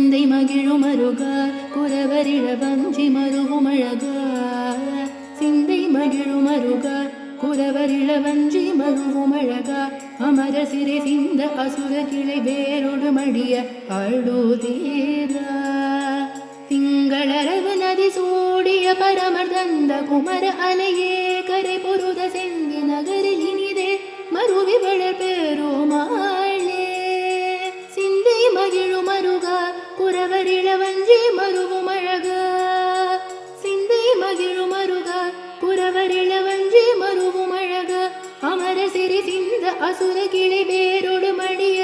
சிந்தை மகிழுமருக குரவரிழ வஞ்சி மருகுமழக சிந்தை மகிழுமருக குரவரிழ வஞ்சி மருகுமழக அமர சிறை சிந்த அசுர கிளை வேரோடு மடிய அழுதீரா திங்களரவு நதி சூடிய பரமர் தந்த குமர அலையே கரை பொருத செந்தி நகரில் இனிதே மருவி வளர் பெருமாளே சிந்தை மகிழுமருக குரவரிழ வஞ்சி மருகுமழக சிந்தை மகிழுமருக குரவரிழ வஞ்சி மருகுமழக அமர சிறி சிந்த அசுர கிளை வேரோடு மடிய